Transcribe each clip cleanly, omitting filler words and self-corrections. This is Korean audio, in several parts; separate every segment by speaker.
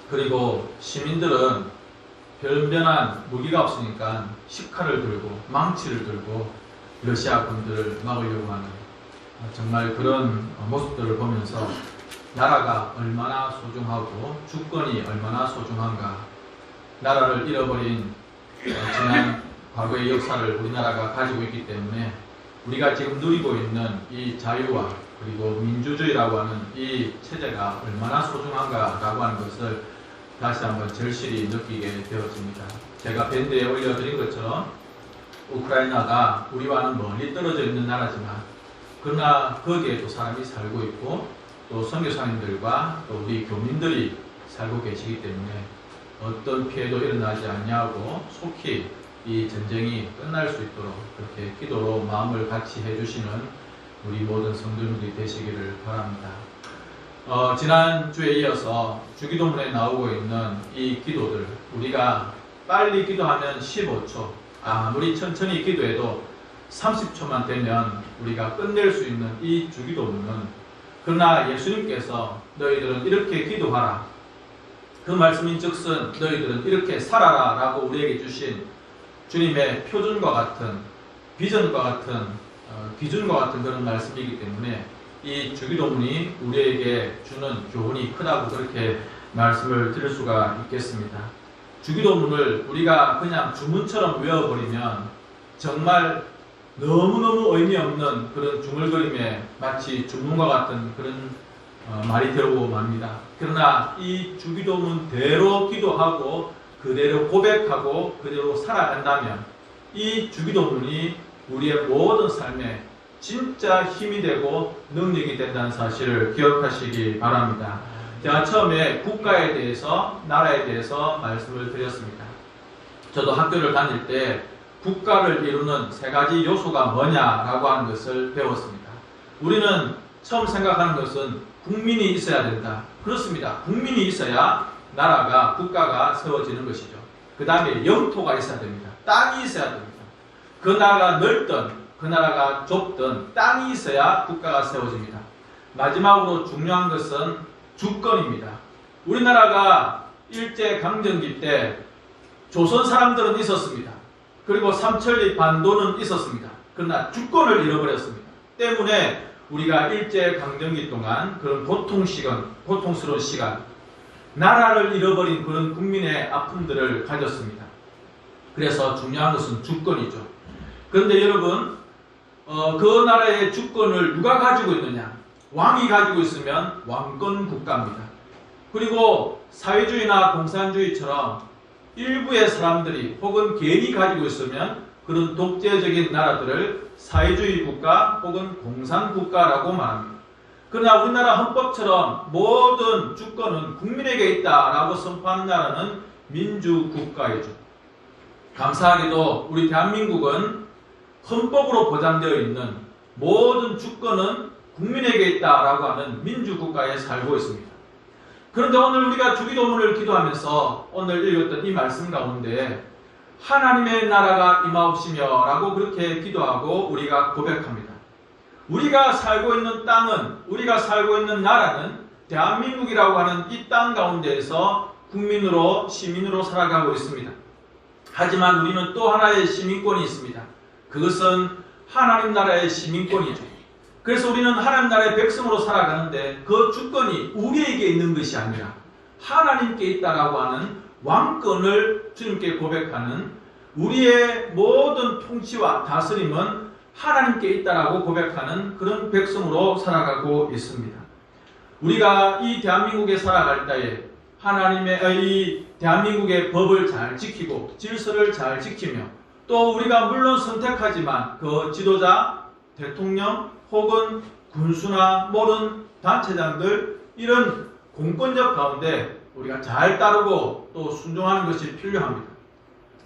Speaker 1: 그리고 시민들은 별변한 무기가 없으니까 식칼을 들고 망치를 들고 러시아 군들을 막으려고 하는 정말 그런 모습들을 보면서 나라가 얼마나 소중하고 주권이 얼마나 소중한가, 나라를 잃어버린 지난 과거의 역사를 우리나라가 가지고 있기 때문에 우리가 지금 누리고 있는 이 자유와 그리고 민주주의라고 하는 이 체제가 얼마나 소중한가라고 하는 것을 다시 한번 절실히 느끼게 되었습니다. 제가 밴드에 올려드린 것처럼 우크라이나가 우리와는 멀리 떨어져 있는 나라지만 그러나 거기에도 사람이 살고 있고 또 선교사님들과 또 우리 교민들이 살고 계시기 때문에 어떤 피해도 일어나지 않냐고 속히 이 전쟁이 끝날 수 있도록 그렇게 기도로 마음을 같이 해주시는 우리 모든 성도님들이 되시기를 바랍니다. 지난 주에 이어서 주기도문에 나오고 있는 이 기도들, 우리가 빨리 기도하면 15초, 아무리 천천히 기도해도 30초만 되면 우리가 끝낼 수 있는 이 주기도문은, 그러나 예수님께서 너희들은 이렇게 기도하라, 그 말씀인 즉슨 너희들은 이렇게 살아라 라고 우리에게 주신 주님의 표준과 같은, 비전과 같은, 기준과 같은 그런 말씀이기 때문에 이 주기도문이 우리에게 주는 교훈이 크다고 그렇게 말씀을 드릴 수가 있겠습니다. 주기도문을 우리가 그냥 주문처럼 외워버리면 정말 너무너무 의미 없는 그런 중얼거림에 마치 주문과 같은 그런 말이 되고 맙니다. 그러나 이 주기도문대로 기도하고 그대로 고백하고 그대로 살아간다면 이 주기도문이 우리의 모든 삶에 진짜 힘이 되고 능력이 된다는 사실을 기억하시기 바랍니다. 제가 처음에 국가에 대해서, 나라에 대해서 말씀을 드렸습니다. 저도 학교를 다닐 때 국가를 이루는 세 가지 요소가 뭐냐라고 하는 것을 배웠습니다. 우리는 처음 생각하는 것은 국민이 있어야 된다. 그렇습니다. 국민이 있어야 나라가, 국가가 세워지는 것이죠. 그 다음에 영토가 있어야 됩니다. 땅이 있어야 됩니다. 그 나라가 넓든 그 나라가 좁든 땅이 있어야 국가가 세워집니다. 마지막으로 중요한 것은 주권입니다. 우리나라가 일제강점기 때 조선 사람들은 있었습니다. 그리고 삼천리 반도는 있었습니다. 그러나 주권을 잃어버렸습니다. 때문에 우리가 일제강점기 동안 그런 고통스러운 시간, 나라를 잃어버린 그런 국민의 아픔들을 가졌습니다. 그래서 중요한 것은 주권이죠. 그런데 여러분, 그 나라의 주권을 누가 가지고 있느냐? 왕이 가지고 있으면 왕권 국가입니다. 그리고 사회주의나 공산주의처럼 일부의 사람들이 혹은 개인이 가지고 있으면 그런 독재적인 나라들을 사회주의 국가 혹은 공산국가라고 말합니다. 그러나 우리나라 헌법처럼 모든 주권은 국민에게 있다라고 선포하는 나라는 민주국가이죠. 감사하게도 우리 대한민국은 헌법으로 보장되어 있는 모든 주권은 국민에게 있다라고 하는 민주국가에 살고 있습니다. 그런데 오늘 우리가 주기도문을 기도하면서 오늘 읽었던 이 말씀 가운데 하나님의 나라가 임하옵시며 라고 그렇게 기도하고 우리가 고백합니다. 우리가 살고 있는 땅은, 우리가 살고 있는 나라는 대한민국이라고 하는 이 땅 가운데에서 국민으로, 시민으로 살아가고 있습니다. 하지만 우리는 또 하나의 시민권이 있습니다. 그것은 하나님 나라의 시민권이죠. 그래서 우리는 하나님 나라의 백성으로 살아가는데 그 주권이 우리에게 있는 것이 아니라 하나님께 있다라고 하는 왕권을 주님께 고백하는, 우리의 모든 통치와 다스림은 하나님께 있다라고 고백하는 그런 백성으로 살아가고 있습니다. 우리가 이 대한민국에 살아갈 때에 하나님의 이 대한민국의 법을 잘 지키고 질서를 잘 지키며 또 우리가 물론 선택하지만 그 지도자, 대통령 혹은 군수나 모든 단체장들, 이런 공권력 가운데 우리가 잘 따르고 또 순종하는 것이 필요합니다.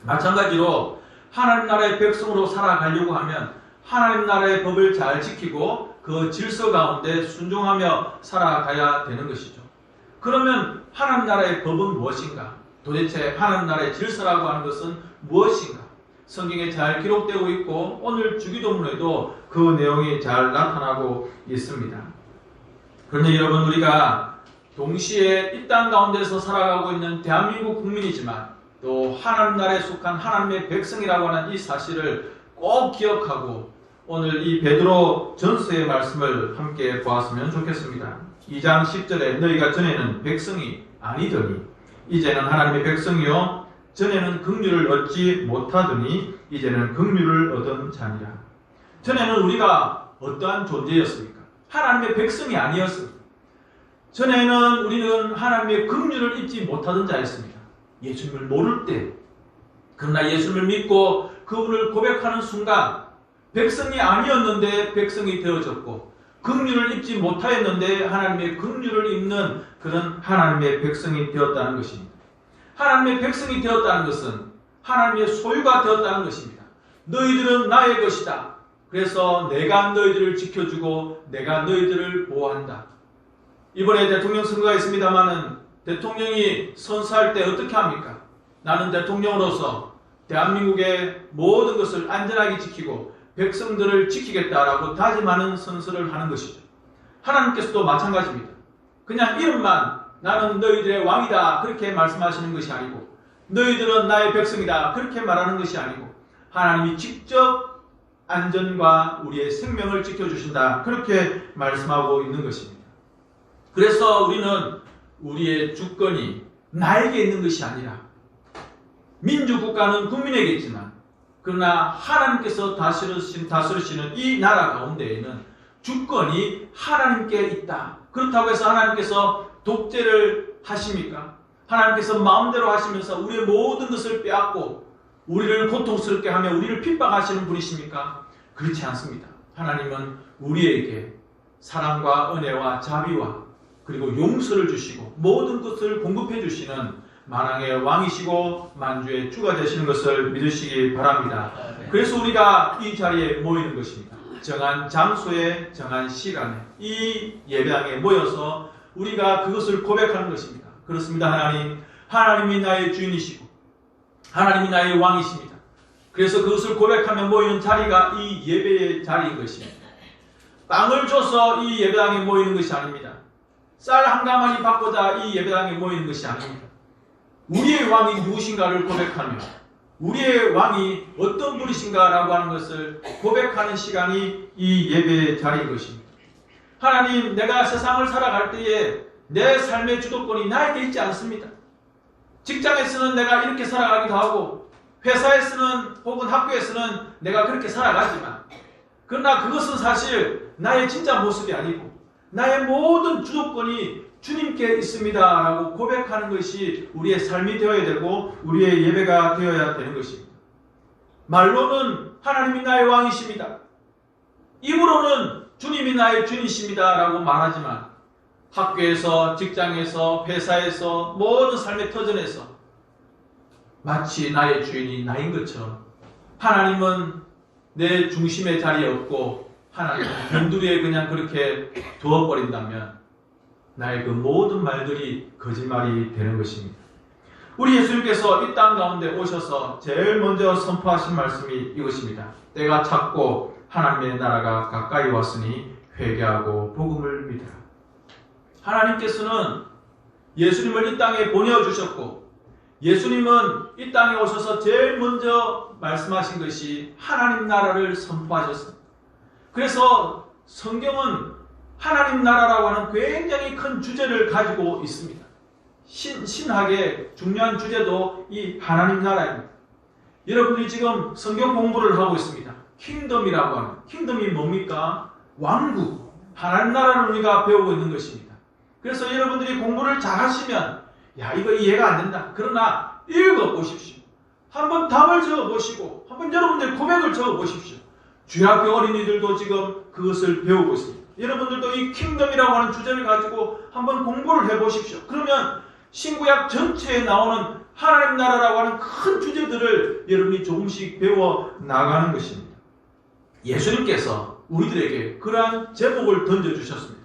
Speaker 1: 마찬가지로 하나님 나라의 백성으로 살아가려고 하면 하나님 나라의 법을 잘 지키고 그 질서 가운데 순종하며 살아가야 되는 것이죠. 그러면 하나님 나라의 법은 무엇인가? 도대체 하나님 나라의 질서라고 하는 것은 무엇인가? 성경에 잘 기록되고 있고 오늘 주기도문에도 그 내용이 잘 나타나고 있습니다. 그런데 여러분, 우리가 동시에 이 땅 가운데서 살아가고 있는 대한민국 국민이지만 또 하나님 나라에 속한 하나님의 백성이라고 하는 이 사실을 꼭 기억하고 오늘 이 베드로 전서의 말씀을 함께 보았으면 좋겠습니다. 2장 10절에 너희가 전에는 백성이 아니더니 이제는 하나님의 백성이요 전에는 긍휼을 얻지 못하더니 이제는 긍휼을 얻은 자니라. 전에는 우리가 어떠한 존재였습니까? 하나님의 백성이 아니었습니다. 전에는 우리는 하나님의 긍휼을 잊지 못하던 자였습니다. 예수님을 모를 때. 그러나 예수님을 믿고 그분을 고백하는 순간 백성이 아니었는데 백성이 되어졌고 긍휼을 입지 못하였는데 하나님의 긍휼을 입는 그런 하나님의 백성이 되었다는 것입니다. 하나님의 백성이 되었다는 것은 하나님의 소유가 되었다는 것입니다. 너희들은 나의 것이다. 그래서 내가 너희들을 지켜주고 내가 너희들을 보호한다. 이번에 대통령 선거가 있습니다마는 대통령이 선서할 때 어떻게 합니까? 나는 대통령으로서 대한민국의 모든 것을 안전하게 지키고 백성들을 지키겠다라고 다짐하는 선서를 하는 것이죠. 하나님께서도 마찬가지입니다. 그냥 이름만 나는 너희들의 왕이다 그렇게 말씀하시는 것이 아니고 너희들은 나의 백성이다 그렇게 말하는 것이 아니고 하나님이 직접 안전과 우리의 생명을 지켜주신다 그렇게 말씀하고 있는 것입니다. 그래서 우리는 우리의 주권이 나에게 있는 것이 아니라 민주국가는 국민에게 있지만 그러나 하나님께서 다스리시는 이 나라 가운데에는 주권이 하나님께 있다. 그렇다고 해서 하나님께서 독재를 하십니까? 하나님께서 마음대로 하시면서 우리의 모든 것을 빼앗고 우리를 고통스럽게 하며 우리를 핍박하시는 분이십니까? 그렇지 않습니다. 하나님은 우리에게 사랑과 은혜와 자비와 그리고 용서를 주시고 모든 것을 공급해 주시는 만왕의 왕이시고 만주의 주가 되시는 것을 믿으시기 바랍니다. 그래서 우리가 이 자리에 모이는 것입니다. 정한 장소에 정한 시간에 이 예배당에 모여서 우리가 그것을 고백하는 것입니다. 그렇습니다. 하나님이 나의 주인이시고 하나님이 나의 왕이십니다. 그래서 그것을 고백하며 모이는 자리가 이 예배의 자리인 것입니다. 빵을 줘서 이 예배당에 모이는 것이 아닙니다. 쌀 한 가마니 받고자 이 예배당에 모이는 것이 아닙니다. 우리의 왕이 누구신가를 고백하며 우리의 왕이 어떤 분이신가라고 하는 것을 고백하는 시간이 이 예배의 자리인 것입니다. 하나님, 내가 세상을 살아갈 때에 내 삶의 주도권이 나에게 있지 않습니다. 직장에서는 내가 이렇게 살아가기도 하고 회사에서는 혹은 학교에서는 내가 그렇게 살아가지만 그러나 그것은 사실 나의 진짜 모습이 아니고 나의 모든 주도권이 주님께 있습니다 라고 고백하는 것이 우리의 삶이 되어야 되고 우리의 예배가 되어야 되는 것입니다. 말로는 하나님이 나의 왕이십니다. 입으로는 주님이 나의 주님이십니다 라고 말하지만 학교에서, 직장에서, 회사에서, 모든 삶의 터전에서 마치 나의 주인이 나인 것처럼 하나님은 내 중심의 자리에 없고 하나님은 변두리에 그냥 그렇게 두어버린다면 나의 그 모든 말들이 거짓말이 되는 것입니다. 우리 예수님께서 이 땅 가운데 오셔서 제일 먼저 선포하신 말씀이 이것입니다. 때가 찼고 하나님의 나라가 가까이 왔으니 회개하고 복음을 믿으라. 하나님께서는 예수님을 이 땅에 보내주셨고 예수님은 이 땅에 오셔서 제일 먼저 말씀하신 것이 하나님 나라를 선포하셨습니다. 그래서 성경은 하나님 나라라고 하는 굉장히 큰 주제를 가지고 있습니다. 신학의 중요한 주제도 이 하나님 나라입니다. 여러분들이 지금 성경 공부를 하고 있습니다. 킹덤이라고 하는, 킹덤이 뭡니까? 왕국, 하나님 나라를 우리가 배우고 있는 것입니다. 그래서 여러분들이 공부를 잘 하시면 야, 이거 이해가 안 된다. 그러나 읽어보십시오. 한번 답을 적어보시고 한번 여러분들 고백을 적어보십시오. 주학교 어린이들도 지금 그것을 배우고 있습니다. 여러분들도 이 킹덤이라고 하는 주제를 가지고 한번 공부를 해보십시오. 그러면 신구약 전체에 나오는 하나님 나라라고 하는 큰 주제들을 여러분이 조금씩 배워 나가는 것입니다. 예수님께서 우리들에게 그러한 제목을 던져주셨습니다.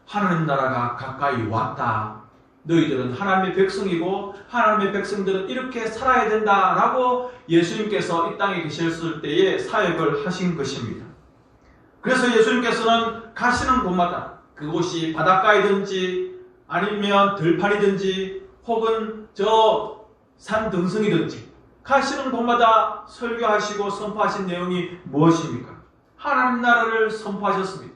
Speaker 1: 하나님 나라가 가까이 왔다. 너희들은 하나님의 백성이고 하나님의 백성들은 이렇게 살아야 된다라고 예수님께서 이 땅에 계셨을 때에 사역을 하신 것입니다. 그래서 예수님께서는 가시는 곳마다 그곳이 바닷가이든지 아니면 들판이든지 혹은 저 산 등성이든지 가시는 곳마다 설교하시고 선포하신 내용이 무엇입니까? 하나님 나라를 선포하셨습니다.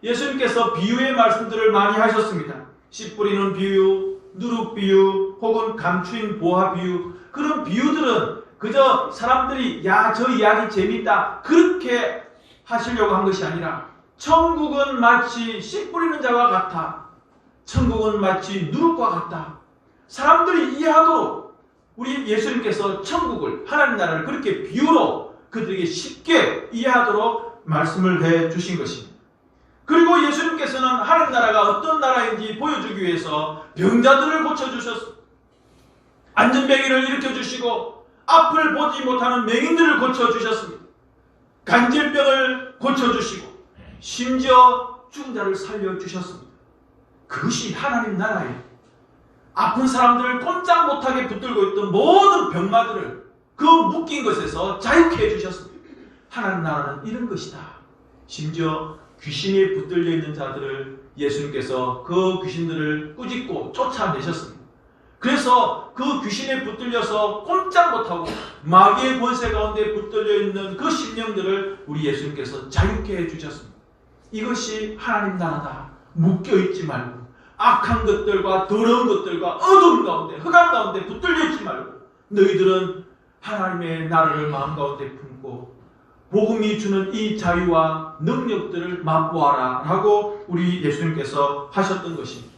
Speaker 1: 예수님께서 비유의 말씀들을 많이 하셨습니다. 씨 뿌리는 비유, 누룩 비유, 혹은 감추인 보화 비유. 그런 비유들은 그저 사람들이 야, 저 이야기 재밌다 그렇게 하시려고 한 것이 아니라 천국은 마치 씨 뿌리는 자와 같아. 천국은 마치 누룩과 같다. 사람들이 이해하도록 우리 예수님께서 천국을, 하나님 나라를 그렇게 비유로 그들에게 쉽게 이해하도록 말씀을 해 주신 것입니다. 그리고 예수님께서는 하나님 나라가 어떤 나라인지 보여주기 위해서 병자들을 고쳐주셨습니다. 안전병이를 일으켜주시고 앞을 보지 못하는 맹인들을 고쳐주셨습니다. 간질병을 고쳐주시고 심지어 죽은 자를 살려주셨습니다. 그것이 하나님 나라예요. 아픈 사람들을 꼼짝 못하게 붙들고 있던 모든 병마들을 그 묶인 것에서 자유케 해주셨습니다. 하나님 나라는 이런 것이다. 심지어 귀신이 붙들려 있는 자들을 예수님께서 그 귀신들을 꾸짖고 쫓아내셨습니다. 그래서 그 귀신에 붙들려서 꼼짝 못하고 마귀의 권세 가운데 붙들려 있는 그 심령들을 우리 예수님께서 자유케 해주셨습니다. 이것이 하나님 나라다. 묶여있지 말고 악한 것들과 더러운 것들과 어두운 가운데 흑암 가운데 붙들려 있지 말고 너희들은 하나님의 나라를 마음 가운데 품고 복음이 주는 이 자유와 능력들을 맛보아라 라고 우리 예수님께서 하셨던 것입니다.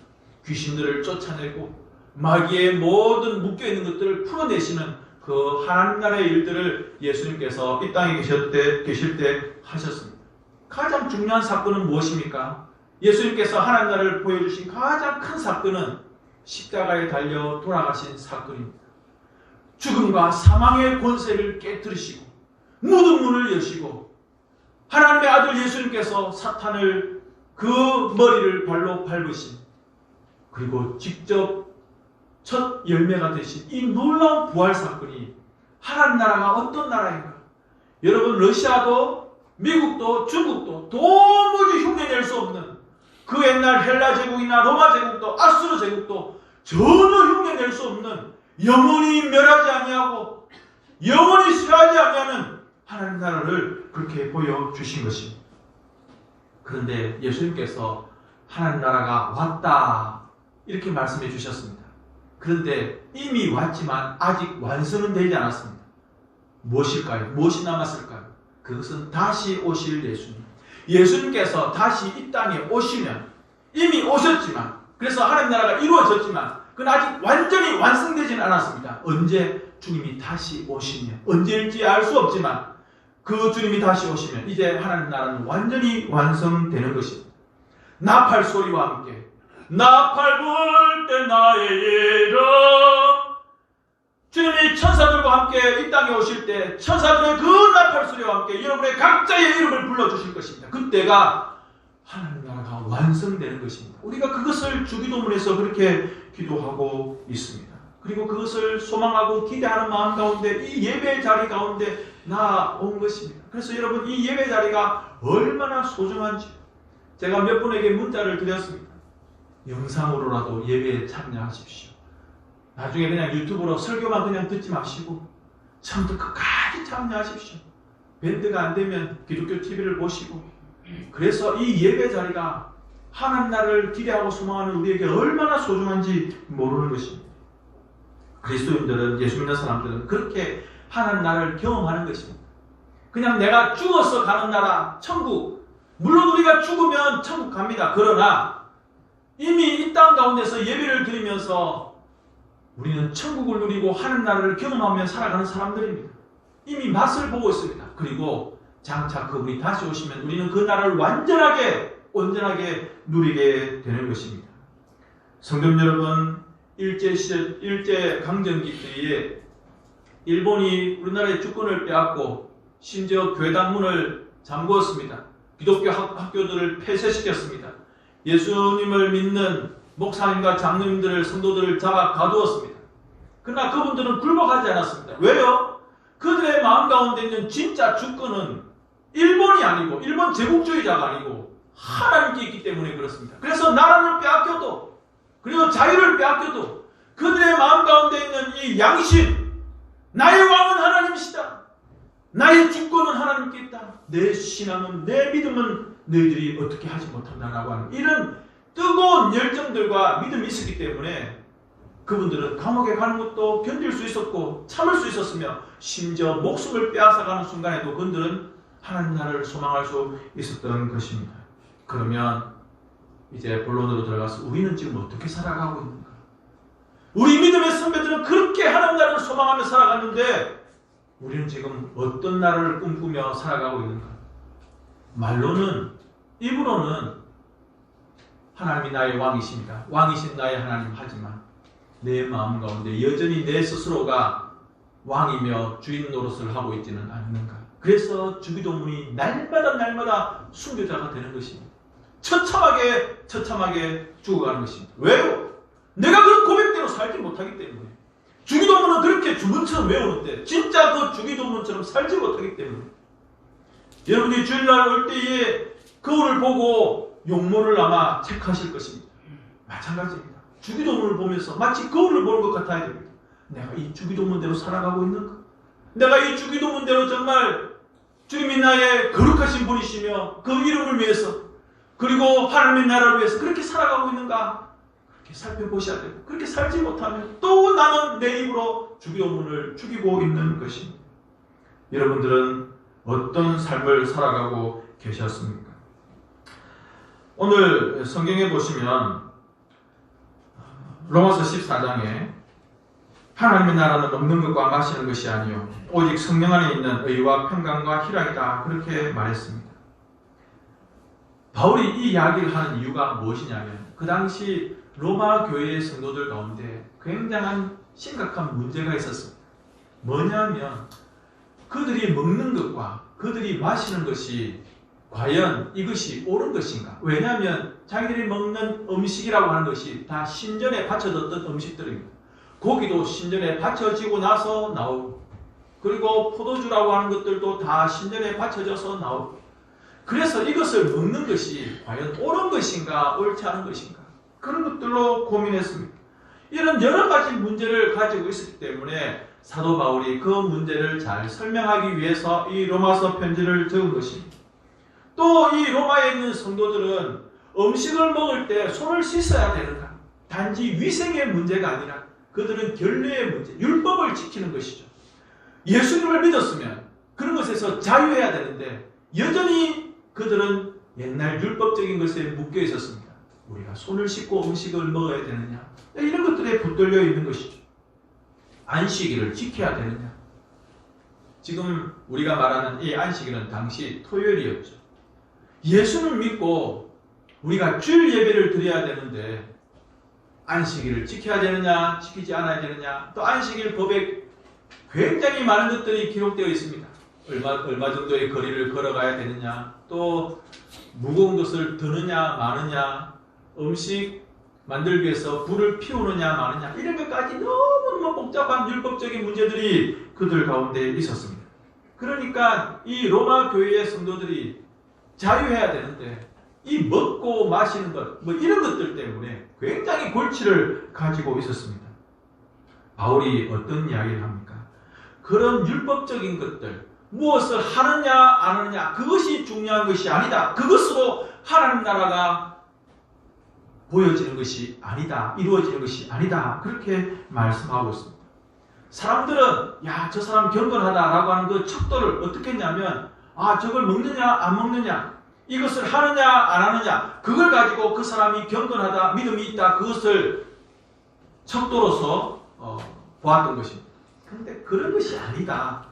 Speaker 1: 귀신들을 쫓아내고 마귀의 모든 묶여있는 것들을 풀어내시는 그 하나님 나라의 일들을 예수님께서 이 땅에 계실 때 하셨습니다. 가장 중요한 사건은 무엇입니까? 예수님께서 하나님 나라를 보여주신 가장 큰 사건은 십자가에 달려 돌아가신 사건입니다. 죽음과 사망의 권세를 깨뜨리시고 모든 문을 여시고 하나님의 아들 예수님께서 사탄을 그 머리를 발로 밟으신 그리고 직접 첫 열매가 되신 이 놀라운 부활 사건이 하나님 나라가 어떤 나라인가? 여러분 러시아도 미국도 중국도 도무지 흉내낼 수 없는 그 옛날 헬라 제국이나 로마 제국도 아수르 제국도 전혀 흉내낼 수 없는 영원히 멸하지 아니하고 영원히 쇠하지 아니하는 하나님 나라를 그렇게 보여주신 것입니다. 그런데 예수님께서 하나님 나라가 왔다 이렇게 말씀해 주셨습니다. 그런데 이미 왔지만 아직 완성은 되지 않았습니다. 무엇일까요? 무엇이 남았을까요? 그것은 다시 오실 예수님. 예수님께서 다시 이 땅에 오시면 이미 오셨지만 그래서 하나님 나라가 이루어졌지만 그건 아직 완전히 완성되지는 않았습니다. 언제 주님이 다시 오시면 언제일지 알 수 없지만 그 주님이 다시 오시면 이제 하나님 나라는 완전히 완성되는 것입니다. 나팔 소리와 함께 나팔 불 때 나의 이름 주님이 천사들과 함께 이 땅에 오실 때 천사들의 그 나팔 소리와 함께 여러분의 각자의 이름을 불러주실 것입니다. 그때가 하나님 나라가 완성되는 것입니다. 우리가 그것을 주기도문에서 그렇게 기도하고 있습니다. 그리고 그것을 소망하고 기대하는 마음 가운데 이 예배 자리 가운데 나온 것입니다. 그래서 여러분 이 예배 자리가 얼마나 소중한지 제가 몇 분에게 문자를 드렸습니다. 영상으로라도 예배에 참여하십시오. 나중에 그냥 유튜브로 설교만 그냥 듣지 마시고 처음부터 끝까지 참여하십시오. 밴드가 안 되면 기독교 TV를 보시고 그래서 이 예배 자리가 하나님 나라를 기대하고 소망하는 우리에게 얼마나 소중한지 모르는 것입니다. 그리스도인들은 예수 믿는 사람들은 그렇게 하나님 나라를 경험하는 것입니다. 그냥 내가 죽어서 가는 나라 천국 물론 우리가 죽으면 천국 갑니다. 그러나 이미 이 땅 가운데서 예배를 드리면서 우리는 천국을 누리고 하나님 나라를 경험하며 살아가는 사람들입니다. 이미 맛을 보고 있습니다. 그리고 장차 그분이 다시 오시면 우리는 그 나라를 온전하게 누리게 되는 것입니다. 성도 여러분, 일제 강점기 때에 일본이 우리나라의 주권을 빼앗고 심지어 교회당문을 잠그었습니다. 기독교 학교들을 폐쇄시켰습니다. 예수님을 믿는 목사님과 장로님들을 성도들을 잡아 가두었습니다. 그러나 그분들은 굴복하지 않았습니다. 왜요? 그들의 마음 가운데 있는 진짜 주권은 일본이 아니고 일본 제국주의자가 아니고 하나님께 있기 때문에 그렇습니다. 그래서 나라를 빼앗겨도 그리고 자유를 빼앗겨도 그들의 마음 가운데 있는 이 양심, 나의 왕은 하나님이시다. 나의 주권은 하나님께 있다. 내 신앙은, 내 믿음은 너희들이 어떻게 하지 못한다라고 하는 이런 뜨거운 열정들과 믿음이 있었기 때문에 그분들은 감옥에 가는 것도 견딜 수 있었고 참을 수 있었으며 심지어 목숨을 빼앗아가는 순간에도 그들은 하나님 나라를 소망할 수 있었던 것입니다. 그러면 이제 본론으로 들어가서 우리는 지금 어떻게 살아가고 있는가? 우리 믿음의 선배들은 그렇게 하나님 나라를 소망하며 살아갔는데 우리는 지금 어떤 나라를 꿈꾸며 살아가고 있는가? 말로는, 입으로는 하나님이 나의 왕이십니다. 왕이신 나의 하나님. 하지만 내 마음 가운데 여전히 내 스스로가 왕이며 주인 노릇을 하고 있지는 않는가? 그래서 주기도문이 날마다 순교자가 되는 것입니다. 처참하게 죽어가는 것입니다. 왜요? 내가 그 고백대로 살지 못하기 때문에. 주기도문은 그렇게 주문처럼 외우는데 진짜 그 주기도문처럼 살지 못하기 때문에. 여러분이 주일날 올 때에 거울을 보고 용모를 아마 체크하실 것입니다. 마찬가지입니다. 주기도문을 보면서 마치 거울을 보는 것 같아야 됩니다. 내가 이 주기도문대로 살아가고 있는가? 내가 이 주기도문대로 정말 주님이 나의 거룩하신 분이시며 그 이름을 위해서 그리고 하나님의 나라를 위해서 그렇게 살아가고 있는가? 그렇게 살펴보셔야 되고 그렇게 살지 못하면 또 나는 내 입으로 주기도문을 죽이고 있는 것입니다. 여러분들은 어떤 삶을 살아가고 계셨습니까? 오늘 성경에 보시면 로마서 14장에 하나님의 나라는 먹는 것과 마시는 것이 아니요 오직 성령 안에 있는 의와 평강과 희락이다 그렇게 말했습니다. 바울이 이 이야기를 하는 이유가 무엇이냐면 그 당시 로마 교회의 성도들 가운데 굉장한 심각한 문제가 있었습니다. 뭐냐면 그들이 먹는 것과 그들이 마시는 것이 과연 이것이 옳은 것인가? 왜냐하면 자기들이 먹는 음식이라고 하는 것이 다 신전에 바쳐졌던 음식들입니다. 고기도 신전에 바쳐지고 나서 나오고 그리고 포도주라고 하는 것들도 다 신전에 바쳐져서 나오고 그래서 이것을 먹는 것이 과연 옳은 것인가 옳지 않은 것인가 그런 것들로 고민했습니다. 이런 여러 가지 문제를 가지고 있었기 때문에 사도 바울이 그 문제를 잘 설명하기 위해서 이 로마서 편지를 적은 것입니다. 또 이 로마에 있는 성도들은 음식을 먹을 때 손을 씻어야 되는가? 단지 위생의 문제가 아니라 그들은 결례의 문제, 율법을 지키는 것이죠. 예수님을 믿었으면 그런 것에서 자유해야 되는데 여전히 그들은 옛날 율법적인 것에 묶여 있었습니다. 우리가 손을 씻고 음식을 먹어야 되느냐? 이런 것들에 붙들려 있는 것이죠. 안식일을 지켜야 되느냐? 지금 우리가 말하는 이 안식일은 당시 토요일이었죠. 예수를 믿고 우리가 주일 예배를 드려야 되는데 안식일을 지켜야 되느냐 지키지 않아야 되느냐 또 안식일 법에 굉장히 많은 것들이 기록되어 있습니다. 얼마 정도의 거리를 걸어가야 되느냐 또 무거운 것을 드느냐 마느냐 음식 만들기 위해서 불을 피우느냐 마느냐 이런 것까지 너무너무 복잡한 율법적인 문제들이 그들 가운데 있었습니다. 그러니까 이 로마 교회의 성도들이 자유해야 되는데 이 먹고 마시는 것 뭐 이런 것들 때문에 굉장히 골치를 가지고 있었습니다. 바울이 어떤 이야기를 합니까? 그런 율법적인 것들 무엇을 하느냐 안 하느냐 그것이 중요한 것이 아니다. 그것으로 하나님 나라가 보여지는 것이 아니다. 이루어지는 것이 아니다. 그렇게 말씀하고 있습니다. 사람들은 야, 저 사람 경건하다라고 하는 그 척도를 어떻게 했냐면 저걸 먹느냐 안 먹느냐 이것을 하느냐 안 하느냐 그걸 가지고 그 사람이 경건하다 믿음이 있다 그것을 척도로서 보았던 것입니다. 그런데 그런 것이 아니다.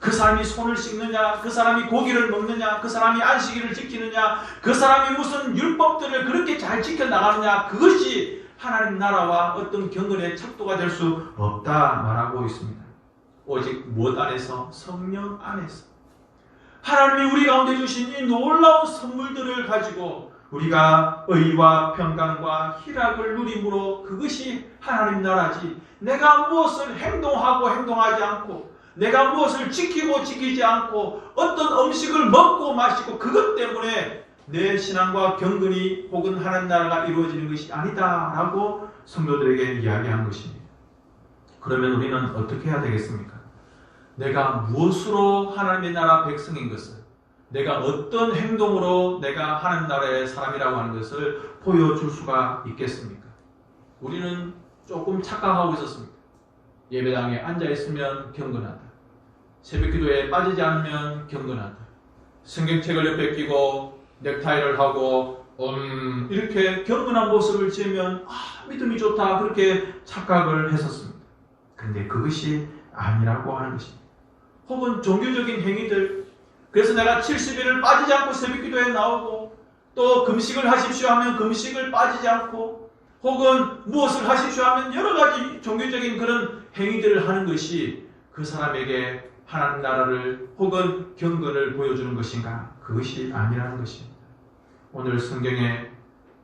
Speaker 1: 그 사람이 손을 씻느냐 그 사람이 고기를 먹느냐 그 사람이 안식일을 지키느냐 그 사람이 무슨 율법들을 그렇게 잘 지켜나가느냐 그것이 하나님 나라와 어떤 경건의 척도가 될 수 없다 말하고 있습니다. 오직 무엇 안에서? 성령 안에서 하나님이 우리 가운데 주신 이 놀라운 선물들을 가지고 우리가 의와 평강과 희락을 누림으로 그것이 하나님 나라지 내가 무엇을 행동하고 행동하지 않고 내가 무엇을 지키고 지키지 않고 어떤 음식을 먹고 마시고 그것 때문에 내 신앙과 경건이 혹은 하나님 나라가 이루어지는 것이 아니다 라고 성도들에게 이야기한 것입니다. 그러면 우리는 어떻게 해야 되겠습니까? 내가 무엇으로 하나님의 나라 백성인 것을, 내가 어떤 행동으로 내가 하나님 나라의 사람이라고 하는 것을 보여줄 수가 있겠습니까? 우리는 조금 착각하고 있었습니다. 예배당에 앉아있으면 경건하다. 새벽기도에 빠지지 않으면 경건하다. 성경책을 옆에 끼고 넥타이를 하고 이렇게 경건한 모습을 지으면 믿음이 좋다, 그렇게 착각을 했었습니다. 그런데 그것이 아니라고 하는 것입니다. 혹은 종교적인 행위들, 그래서 내가 70일을 빠지지 않고 새벽기도에 나오고, 또 금식을 하십시오 하면 금식을 빠지지 않고, 혹은 무엇을 하십시오 하면 여러 가지 종교적인 그런 행위들을 하는 것이 그 사람에게 하나님 나라를 혹은 경건을 보여주는 것인가? 그것이 아니라는 것입니다. 오늘 성경에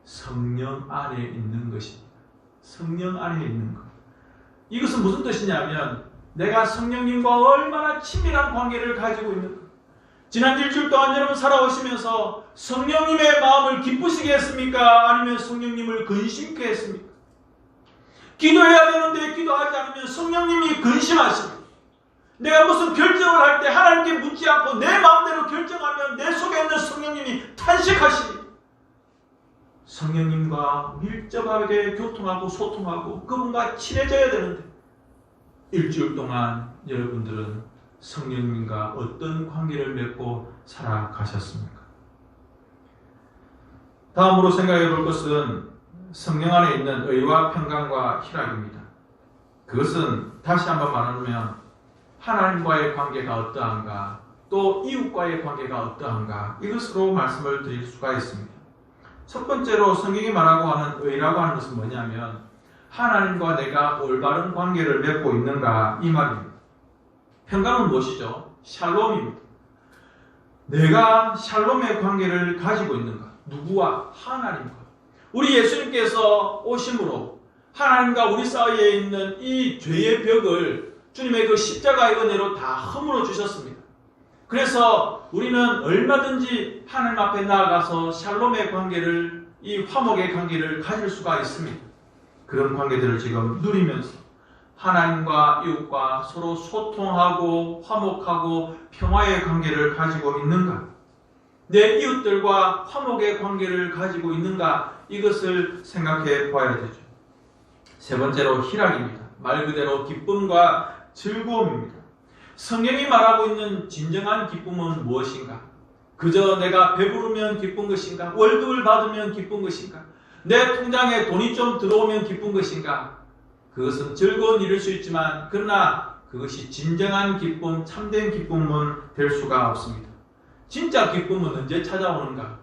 Speaker 1: 성령 안에 있는 것입니다. 성령 안에 있는 것. 이것은 무슨 뜻이냐면 내가 성령님과 얼마나 친밀한 관계를 가지고 있는 것. 지난 일주일 동안 여러분 살아오시면서 성령님의 마음을 기쁘시게 했습니까? 아니면 성령님을 근심케 했습니까? 기도해야 되는데 기도하지 않으면 성령님이 근심하십니다. 내가 무슨 결정을 할 때 하나님께 묻지 않고 내 마음대로 결정하면 내 속에 있는 성령님이 탄식하십니다. 성령님과 밀접하게 교통하고 소통하고 그분과 친해져야 되는데 일주일 동안 여러분들은 성령님과 어떤 관계를 맺고 살아가셨습니까? 다음으로 생각해 볼 것은 성령 안에 있는 의와 평강과 희락입니다. 그것은 다시 한번 말하면 하나님과의 관계가 어떠한가, 또 이웃과의 관계가 어떠한가, 이것으로 말씀을 드릴 수가 있습니다. 첫 번째로 성경이 말하고 하는 의라고 하는 것은 뭐냐면 하나님과 내가 올바른 관계를 맺고 있는가, 이 말입니다. 평강은 무엇이죠? 샬롬입니다. 내가 샬롬의 관계를 가지고 있는가? 누구와? 하나님과. 우리 예수님께서 오심으로 하나님과 우리 사이에 있는 이 죄의 벽을 주님의 그 십자가의 은혜로 다 허물어 주셨습니다. 그래서 우리는 얼마든지 하나님 앞에 나아가서 샬롬의 관계를, 이 화목의 관계를 가질 수가 있습니다. 그런 관계들을 지금 누리면서 하나님과 이웃과 서로 소통하고 화목하고 평화의 관계를 가지고 있는가? 내 이웃들과 화목의 관계를 가지고 있는가? 이것을 생각해 봐야 되죠. 세 번째로 희락입니다. 말 그대로 기쁨과 즐거움입니다. 성경이 말하고 있는 진정한 기쁨은 무엇인가? 그저 내가 배부르면 기쁜 것인가? 월급을 받으면 기쁜 것인가? 내 통장에 돈이 좀 들어오면 기쁜 것인가? 그것은 즐거운 일일 수 있지만 그러나 그것이 진정한 기쁨, 참된 기쁨은 될 수가 없습니다. 진짜 기쁨은 언제 찾아오는가?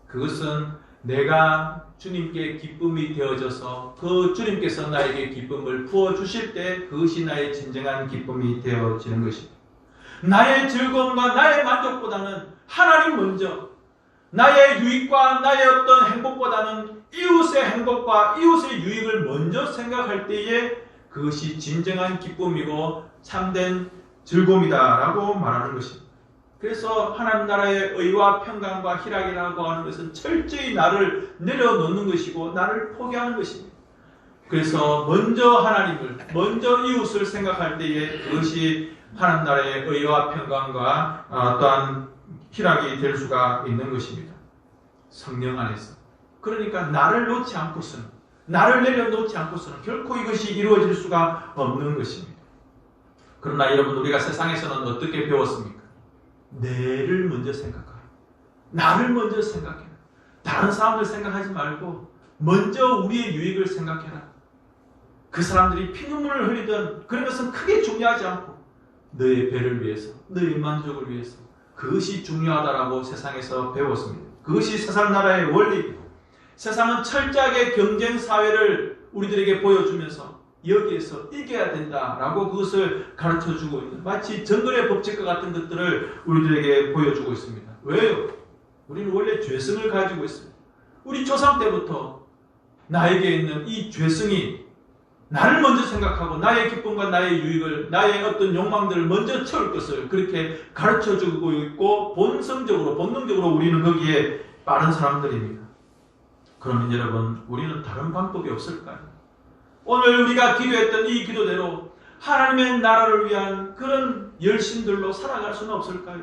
Speaker 1: 그것은 내가 주님께 기쁨이 되어져서 그 주님께서 나에게 기쁨을 부어주실 때 그것이 나의 진정한 기쁨이 되어지는 것입니다. 나의 즐거움과 나의 만족보다는 하나님 먼저, 나의 유익과 나의 어떤 행복보다는 이웃의 행복과 이웃의 유익을 먼저 생각할 때에 그것이 진정한 기쁨이고 참된 즐거움이다라고 말하는 것입니다. 그래서 하나님 나라의 의와 평강과 희락이라고 하는 것은 철저히 나를 내려놓는 것이고 나를 포기하는 것입니다. 그래서 먼저 하나님을, 먼저 이웃을 생각할 때에 그것이 하나님 나라의 의와 평강과 또한 희락이 될 수가 있는 것입니다. 성령 안에서. 그러니까 나를 놓지 않고서는, 나를 내려놓지 않고서는 결코 이것이 이루어질 수가 없는 것입니다. 그러나 여러분, 우리가 세상에서는 어떻게 배웠습니까? 내를 먼저 생각하라. 나를 먼저 생각해라. 다른 사람들 생각하지 말고 먼저 우리의 유익을 생각해라. 그 사람들이 피눈물을 흘리던 그런 것은 크게 중요하지 않고 너의 배를 위해서, 너의 만족을 위해서 그것이 중요하다라고 세상에서 배웠습니다. 그것이 세상 나라의 원리입니다. 세상은 철저하게 경쟁 사회를 우리들에게 보여주면서 여기에서 이겨야 된다라고 그것을 가르쳐주고 있는, 마치 정글의 법칙과 같은 것들을 우리들에게 보여주고 있습니다. 왜요? 우리는 원래 죄성을 가지고 있습니다. 우리 조상 때부터 나에게 있는 이 죄성이 나를 먼저 생각하고 나의 기쁨과 나의 유익을, 나의 어떤 욕망들을 먼저 채울 것을 그렇게 가르쳐주고 있고 본성적으로, 본능적으로 우리는 거기에 빠른 사람들입니다. 그러면 여러분, 우리는 다른 방법이 없을까요? 오늘 우리가 기도했던 이 기도대로 하나님의 나라를 위한 그런 열심들로 살아갈 수는 없을까요?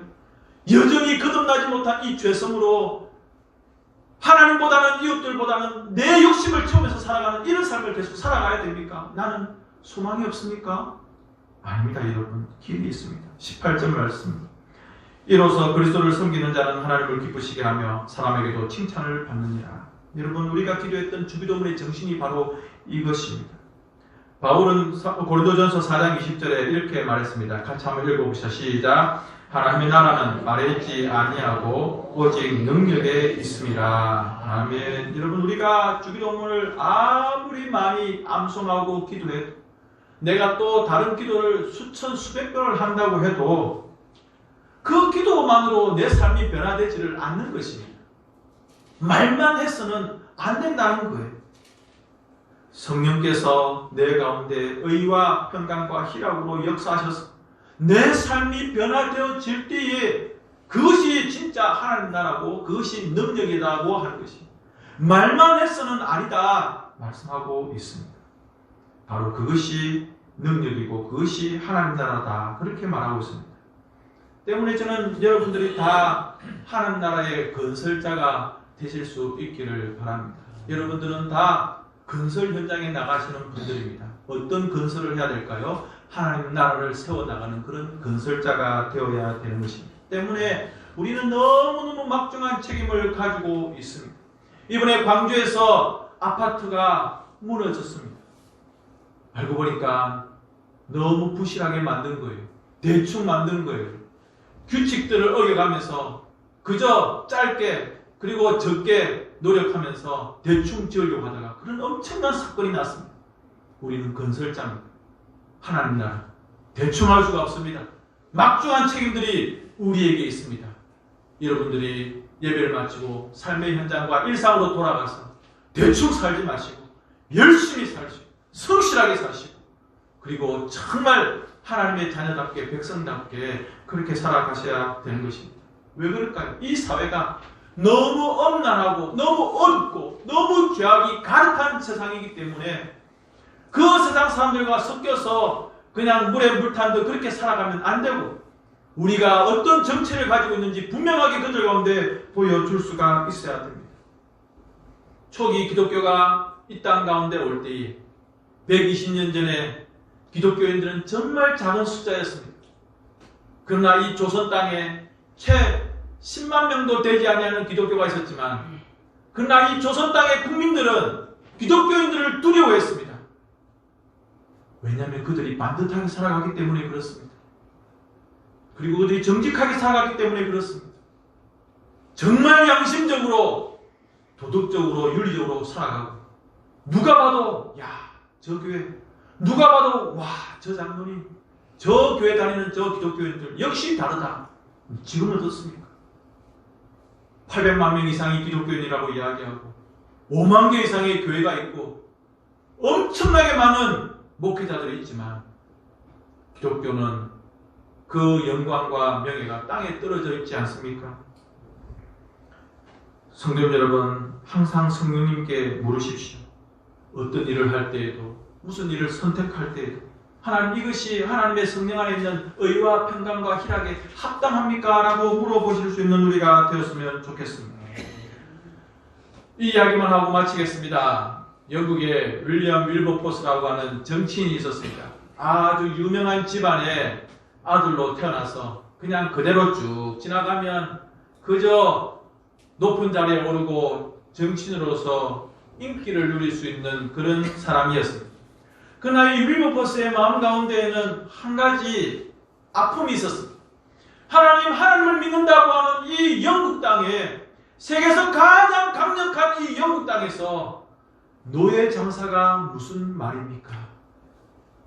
Speaker 1: 여전히 거듭나지 못한 이 죄성으로 하나님보다는 이웃들보다는 내 욕심을 채우면서 살아가는 이런 삶을 계속 살아가야 됩니까? 나는 소망이 없습니까? 아닙니다, 여러분. 길이 있습니다. 18절 말씀. 이로써 그리스도를 섬기는 자는 하나님을 기쁘시게 하며 사람에게도 칭찬을 받느니라. 여러분, 우리가 기도했던 주기도문의 정신이 바로 이것입니다. 바울은 고린도전서 4장 20절에 이렇게 말했습니다. 같이 한번 읽어보시죠. 시작. 하나님의 나라는 말에 있지 아니하고 오직 능력에 있습니다. 아멘. 여러분, 우리가 주기도문을 아무리 많이 암송하고 기도해도, 내가 또 다른 기도를 수천 수백 번을 한다고 해도 그 기도만으로 내 삶이 변화되지를 않는 것입니다. 말만 해서는 안 된다는 거예요. 성령께서 내 가운데 의와 평강과 희락으로 역사하셔서 내 삶이 변화되어질 때에 그것이 진짜 하나님 나라고 그것이 능력이라고 하는 것이, 말만 해서는 아니다 말씀하고 있습니다. 바로 그것이 능력이고 그것이 하나님 나라다, 그렇게 말하고 있습니다. 때문에 저는 여러분들이 다 하나님 나라의 건설자가 되실 수 있기를 바랍니다. 여러분들은 다 건설 현장에 나가시는 분들입니다. 어떤 건설을 해야 될까요? 하나님 나라를 세워나가는 그런 건설자가 되어야 되는 것입니다. 때문에 우리는 너무너무 막중한 책임을 가지고 있습니다. 이번에 광주에서 아파트가 무너졌습니다. 알고 보니까 너무 부실하게 만든 거예요. 대충 만든 거예요. 규칙들을 어겨가면서 그저 짧게 그리고 적게 노력하면서 대충 지으려고 하다가 그런 엄청난 사건이 났습니다. 우리는 건설자입니다. 하나님 나라 대충 할 수가 없습니다. 막중한 책임들이 우리에게 있습니다. 여러분들이 예배를 마치고 삶의 현장과 일상으로 돌아가서 대충 살지 마시고 열심히 사시고 성실하게 사시고 그리고 정말 하나님의 자녀답게 백성답게 그렇게 살아가셔야 되는 것입니다. 왜 그럴까요? 이 사회가 너무 엄난하고 너무 어둡고 너무 죄악이 가득한 세상이기 때문에 그 세상 사람들과 섞여서 그냥 물에 물 탄 듯 그렇게 살아가면 안 되고, 우리가 어떤 정체를 가지고 있는지 분명하게 그들 가운데 보여줄 수가 있어야 됩니다. 초기 기독교가 이 땅 가운데 올 때에 120년 전에 기독교인들은 정말 작은 숫자였습니다. 그러나 이 조선 땅에 채 10만 명도 되지 아니하는 기독교가 있었지만, 그러나 이 조선 땅의 국민들은 기독교인들을 두려워했습니다. 왜냐하면 그들이 반듯하게 살아가기 때문에 그렇습니다. 그리고 그들이 정직하게 살아가기 때문에 그렇습니다. 정말 양심적으로 도덕적으로 윤리적으로 살아가고, 누가 봐도 야, 저 교회, 누가 봐도 와, 저 장로님, 저 교회 다니는 저 기독교인들 역시 다르다. 지금은 어떻습니까? 800만 명 이상이 기독교인이라고 이야기하고 5만 개 이상의 교회가 있고 엄청나게 많은 목회자들이 있지만 기독교는 그 영광과 명예가 땅에 떨어져 있지 않습니까? 성도 여러분, 항상 성령님께 물으십시오. 어떤 일을 할 때에도, 무슨 일을 선택할 때에도 하나님, 이것이 하나님의 성령 안에 있는 의와 평강과 희락에 합당합니까? 라고 물어보실 수 있는 우리가 되었으면 좋겠습니다. 이 이야기만 하고 마치겠습니다. 영국에 윌리엄 윌버포스라고 하는 정치인이 있었습니다. 아주 유명한 집안의 아들로 태어나서 그냥 그대로 쭉 지나가면 그저 높은 자리에 오르고 정치인으로서 인기를 누릴 수 있는 그런 사람이었습니다. 그러나 이 윌버포스의 마음 가운데에는 한 가지 아픔이 있었습니다. 하나님을 믿는다고 하는 이 영국 땅에, 세계에서 가장 강력한 이 영국 땅에서 노예 장사가 무슨 말입니까?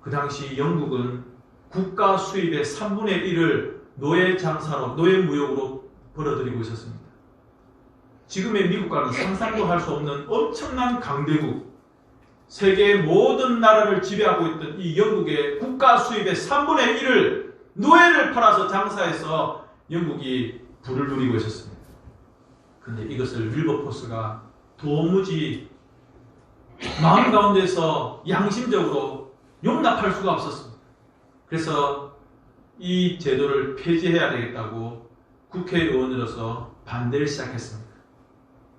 Speaker 1: 그 당시 영국은 국가 수입의 3분의 1을 노예 장사로, 노예 무역으로 벌어들이고 있었습니다. 지금의 미국과는 상상도 할 수 없는 엄청난 강대국, 세계의 모든 나라를 지배하고 있던 이 영국의 국가 수입의 3분의 1을 노예를 팔아서 장사해서 영국이 부를 누리고 있었습니다. 근데 이것을 윌버포스가 도무지 마음 가운데서 양심적으로 용납할 수가 없었습니다. 그래서 이 제도를 폐지해야 되겠다고 국회의원으로서 반대를 시작했습니다.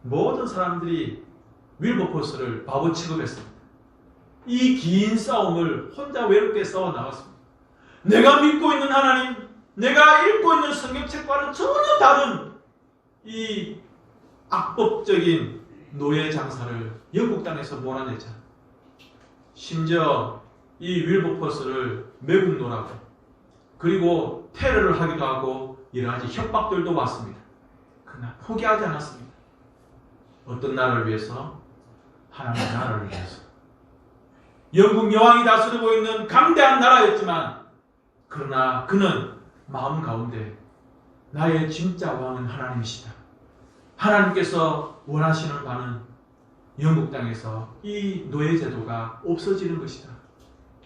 Speaker 1: 모든 사람들이 윌버포스를 바보 취급했습니다. 이 긴 싸움을 혼자 외롭게 싸워 나갔습니다. 내가 믿고 있는 하나님, 내가 읽고 있는 성경책과는 전혀 다른 이 악법적인 노예 장사를 영국 땅에서 몰아내자. 심지어 이 윌버포스를 매국노라고, 그리고 테러를 하기도 하고 여러 가지 협박들도 왔습니다. 그러나 포기하지 않았습니다. 어떤 나라를 위해서? 하나님의 나라를 위해서. 영국 여왕이 다스리고 있는 강대한 나라였지만, 그러나 그는 마음 가운데 나의 진짜 왕은 하나님이시다. 하나님께서 원하시는 바는 영국 땅에서 이 노예제도가 없어지는 것이다.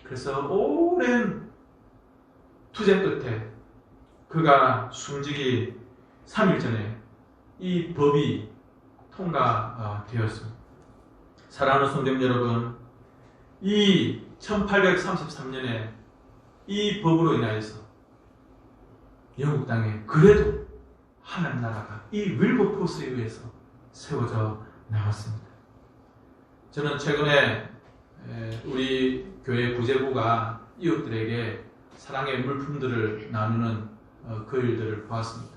Speaker 1: 그래서 오랜 투쟁 끝에 그가 숨지기 3일 전에 이 법이 통과되었습니다. 사랑하는 성도 여러분, 이 1833년에 이 법으로 인하여서 영국 땅에 그래도 하나님 나라가 이 윌버포스에 의해서 세워져 나갔습니다. 저는 최근에 우리 교회 구제부가 이웃들에게 사랑의 물품들을 나누는 그 일들을 보았습니다.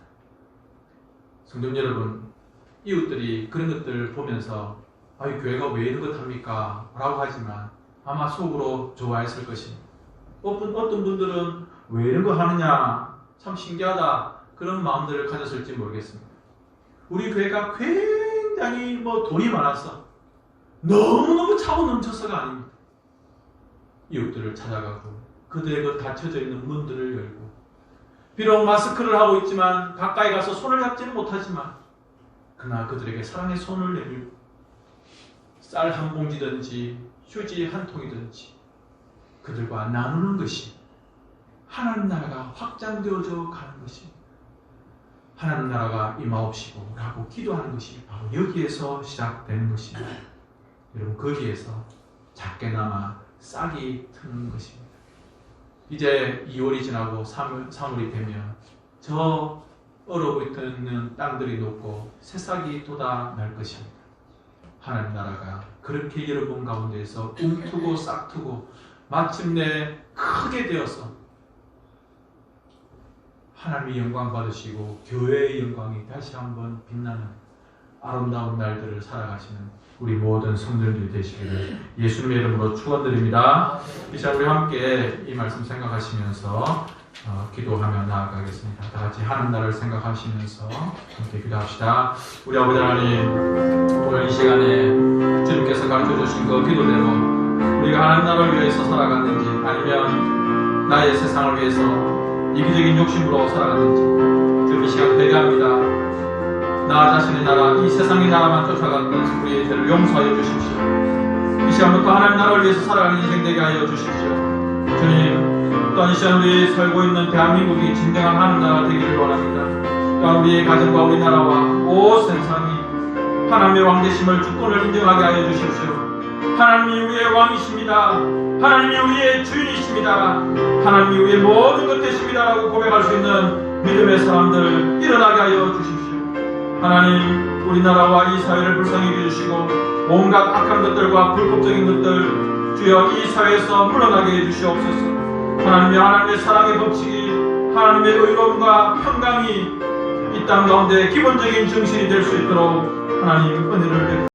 Speaker 1: 성도 여러분, 이웃들이 그런 것들을 보면서 아이 교회가 왜 이런 것 합니까? 라고 하지만 아마 속으로 좋아했을 것입니다. 어떤 분들은 왜 이런 거 하느냐? 참 신기하다. 그런 마음들을 가졌을지 모르겠습니다. 우리 교회가 굉장히 돈이 많아서 너무너무 차고 넘쳐서가 아닙니다. 이웃들을 찾아가고 그들의 그 닫혀져 있는 문들을 열고, 비록 마스크를 하고 있지만 가까이 가서 손을 잡지는 못하지만 그러나 그들에게 사랑의 손을 내밀고 쌀 한 봉지든지 휴지 한 통이든지 그들과 나누는 것이 하나님 나라가 확장되어져 가는 것입니다. 하나님 나라가 임하옵시고 라고 기도하는 것이 바로 여기에서 시작되는 것입니다. 여러분, 거기에서 작게나마 싹이 트는 것입니다. 이제 2월이 지나고 3월이 되면 저 얼어붙어있는 땅들이 녹고 새싹이 돋아날 것입니다. 하나님 나라가 그렇게 여러분 가운데에서 움트고 싹트고 마침내 크게 되어서 하나님의 영광 받으시고 교회의 영광이 다시 한번 빛나는 아름다운 날들을 살아가시는 우리 모든 성도들이 되시기를 예수님의 이름으로 축원드립니다. 이 시간 우리 함께 이 말씀 생각하시면서 기도하며 나아가겠습니다. 다 같이 하나님 나라를 생각하시면서 함께 기도합시다. 우리 아버지 하나님, 오늘 이 시간에 주님께서 가르쳐 주신 그 기도대로 우리가 하나님 나라를 위해서 살아갔는지 아니면 나의 세상을 위해서 이기적인 욕심으로 살아갔는지 지금 이 시간 회개합니다. 나 자신의 나라, 이 세상의 나라만 쫓아갔던 우리의 죄를 용서하여 주십시오. 이 시간부터 하나님 나라를 위해서 살아가는 인생 되게 하여 주십시오. 주님, 또한 이 시간 우리 살고 있는 대한민국이 진정한 하나님 나라가 되기를 원합니다. 또한 우리의 가정과 우리나라와 온 세상이 하나님의 왕되심을 주권을 인정하게 하여 주십시오. 하나님이 우리의 왕이십니다. 하나님이 우리의 주인이십니다. 하나님이 우리의 모든 것 되십니다라고 고백할 수 있는 믿음의 사람들 일어나게 하여 주십시오. 하나님, 우리나라와 이 사회를 불쌍히 여겨주시고 온갖 악한 것들과 불법적인 것들 주여 이 사회에서 물러나게 해주시옵소서. 하나님의 사랑의 법칙이 하나님의 의로움과 평강이 이 땅 가운데 기본적인 정신이 될 수 있도록 하나님 은혜를 베푸시옵소서.